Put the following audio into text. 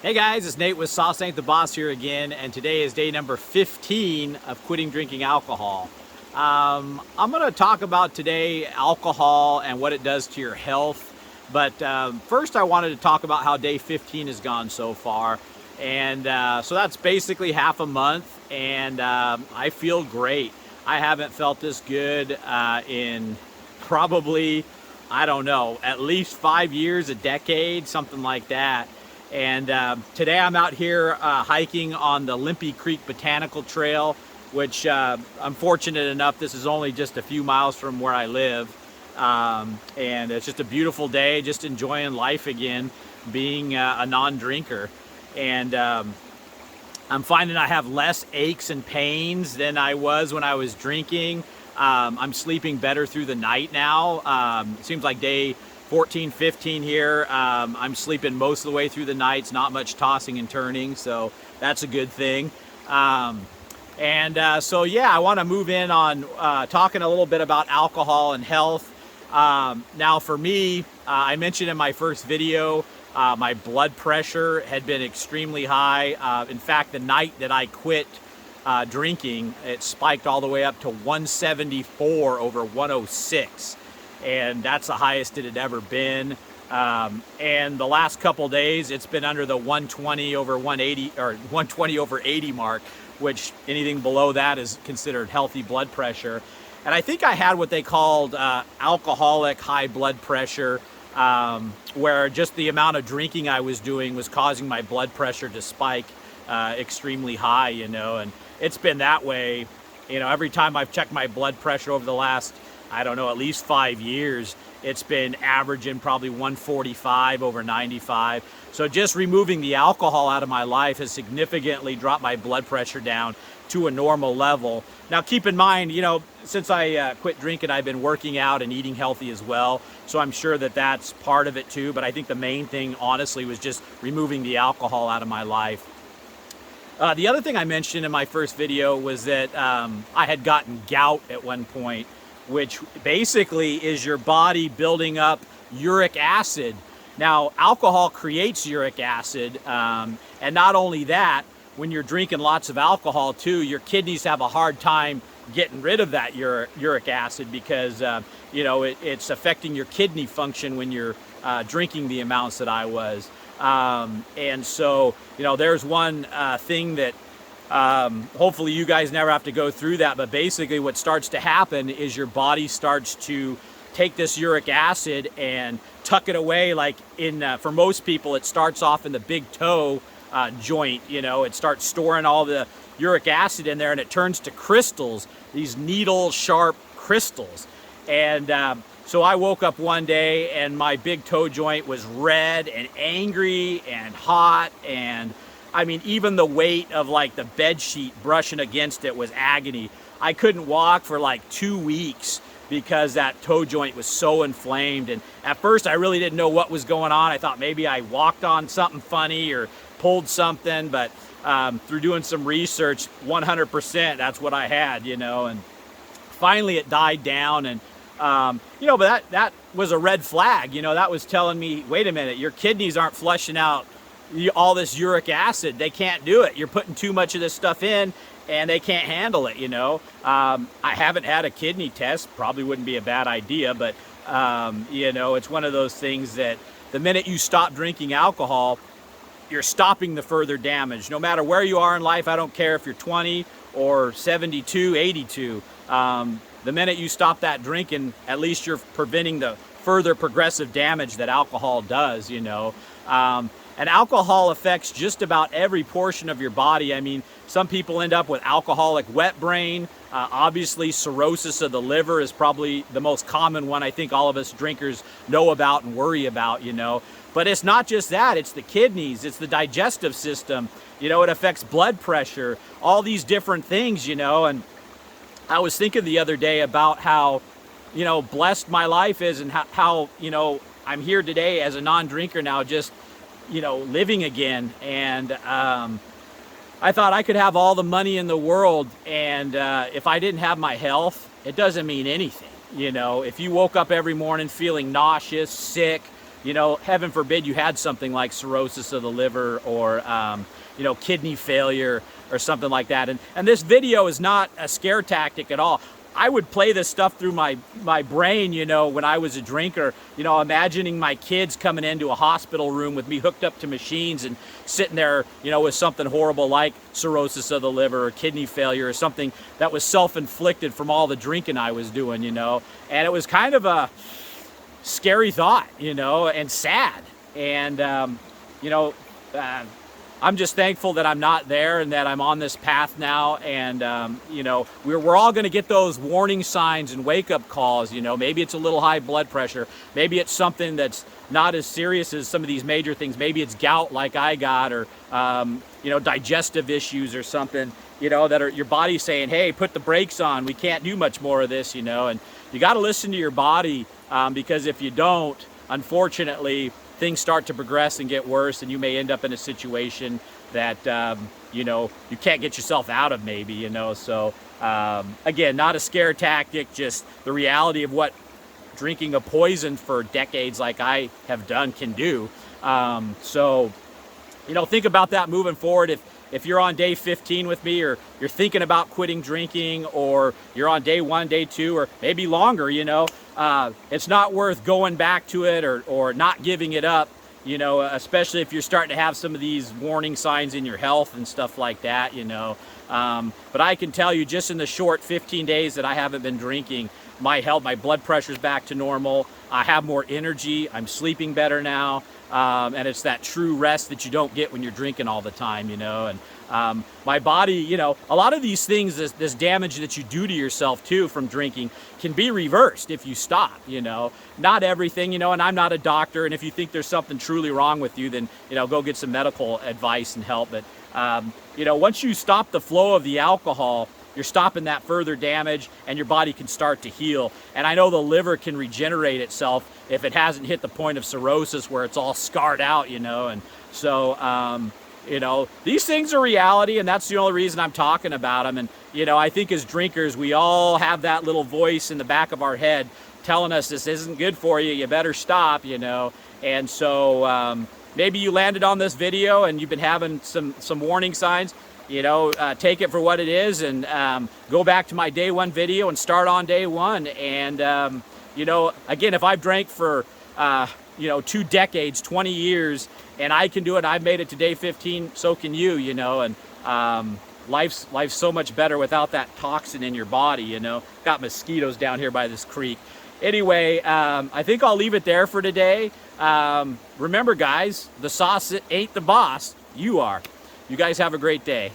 Hey guys, it's Nate with Sauce Ain't the Boss here again, and today is day number 15 of quitting drinking alcohol. I'm going to talk about today alcohol and what it does to your health, but first I wanted to talk about how day 15 has gone so far. And so that's basically half a month, and I feel great. I haven't felt this good in probably, I don't know, at least 5 years, a decade, something like that. And today I'm out here hiking on the Limpy Creek Botanical Trail, which I'm fortunate enough, this is only just a few miles from where I live. And it's just a beautiful day, just enjoying life again, being a non-drinker. And I'm finding I have less aches and pains than I was when I was drinking. I'm sleeping better through the night now. It seems like day 14, 15 here. I'm sleeping most of the way through the nights, not much tossing and turning, so that's a good thing. So yeah, I want to move in on talking a little bit about alcohol and health. Now for me, I mentioned in my first video, my blood pressure had been extremely high. In fact, the night that I quit drinking, it spiked all the way up to 174 over 106. And that's the highest it had ever been. And the last couple days, it's been under the 120 over 180 or 120 over 80 mark, which anything below that is considered healthy blood pressure. And I think I had what they called alcoholic high blood pressure, where just the amount of drinking I was doing was causing my blood pressure to spike extremely high, and it's been that way, every time I've checked my blood pressure over the last, I don't know, at least 5 years, it's been averaging probably 145 over 95. So just removing the alcohol out of my life has significantly dropped my blood pressure down to a normal level. Now keep in mind, since I quit drinking, I've been working out and eating healthy as well. So I'm sure that that's part of it too. But I think the main thing, honestly, was just removing the alcohol out of my life. The other thing I mentioned in my first video was that I had gotten gout at one point, which basically is your body building up uric acid. Now, alcohol creates uric acid, and not only that, when you're drinking lots of alcohol too, your kidneys have a hard time getting rid of that uric acid because it's affecting your kidney function when you're drinking the amounts that I was. And so, there's one thing that hopefully you guys never have to go through that, but basically what starts to happen is your body starts to take this uric acid and tuck it away. Like for most people, it starts off in the big toe joint. It starts storing all the uric acid in there, and it turns to crystals, these needle sharp crystals. And so I woke up one day and my big toe joint was red and angry and hot, and I mean, even the weight of like the bed sheet brushing against it was agony. I couldn't walk for like 2 weeks because that toe joint was so inflamed. And at first I really didn't know what was going on. I thought maybe I walked on something funny or pulled something, but through doing some research, 100% that's what I had, and finally it died down. And but that was a red flag. That was telling me, wait a minute, your kidneys aren't flushing out all this uric acid. They can't do it. You're putting too much of this stuff in and they can't handle it. I haven't had a kidney test, probably wouldn't be a bad idea, but it's one of those things that the minute you stop drinking alcohol, you're stopping the further damage. No matter where you are in life, I don't care if you're 20 or 72, 82, the minute you stop that drinking, at least you're preventing the further progressive damage that alcohol does. And alcohol affects just about every portion of your body. I mean, some people end up with alcoholic wet brain. Obviously, cirrhosis of the liver is probably the most common one I think all of us drinkers know about and worry about, But it's not just that. It's the kidneys. It's the digestive system. It affects blood pressure, all these different things, And I was thinking the other day about how, blessed my life is and how I'm here today as a non-drinker now, just living again. And I thought I could have all the money in the world, and if I didn't have my health, it doesn't mean anything. If you woke up every morning feeling nauseous, sick, you know, heaven forbid you had something like cirrhosis of the liver or, you know, kidney failure or something like that. And this video is not a scare tactic at all. I would play this stuff through my brain, you know, when I was a drinker, you know, imagining my kids coming into a hospital room with me hooked up to machines and sitting there, you know, with something horrible like cirrhosis of the liver or kidney failure or something that was self-inflicted from all the drinking I was doing, you know. And it was kind of a scary thought, you know, and sad. And, you know, I'm just thankful that I'm not there and that I'm on this path now. And, you know, we're all going to get those warning signs and wake-up calls. You know, maybe it's a little high blood pressure. Maybe it's something that's not as serious as some of these major things. Maybe it's gout like I got, or, you know, digestive issues or something, you know, that are your body saying, hey, put the brakes on. We can't do much more of this, you know. And you got to listen to your body, because if you don't, unfortunately, things start to progress and get worse, and you may end up in a situation that, you know, you can't get yourself out of maybe, you know. So, again, not a scare tactic, just the reality of what drinking a poison for decades like I have done can do. So, you know, think about that moving forward. If you're on day 15 with me, or you're thinking about quitting drinking, or you're on day 1, day 2, or maybe longer, you know, it's not worth going back to it or not giving it up, you know, especially if you're starting to have some of these warning signs in your health and stuff like that, you know. But I can tell you, just in the short 15 days that I haven't been drinking, my health, my blood pressure's back to normal. I have more energy. I'm sleeping better now. And it's that true rest that you don't get when you're drinking all the time, you know. And my body, you know, a lot of these things, this damage that you do to yourself too from drinking can be reversed if you stop, you know. Not everything, you know, and I'm not a doctor, and if you think there's something truly wrong with you, then, you know, go get some medical advice and help. But, you know, once you stop the flow of the alcohol, you're stopping that further damage, and your body can start to heal. And I know the liver can regenerate itself if it hasn't hit the point of cirrhosis where it's all scarred out, you know. And so, you know, these things are reality, and that's the only reason I'm talking about them. And, you know, I think as drinkers, we all have that little voice in the back of our head telling us this isn't good for you, you better stop, you know. And so maybe you landed on this video and you've been having some warning signs. You know, take it for what it is, and go back to my day 1 video and start on day 1. And, you know, again, if I've drank for, you know, 2 decades, 20 years, and I can do it, I've made it to day 15, so can you, you know. And life's so much better without that toxin in your body, you know. Got mosquitoes down here by this creek. Anyway, I think I'll leave it there for today. Remember, guys, the sauce ain't the boss. You are. You guys have a great day.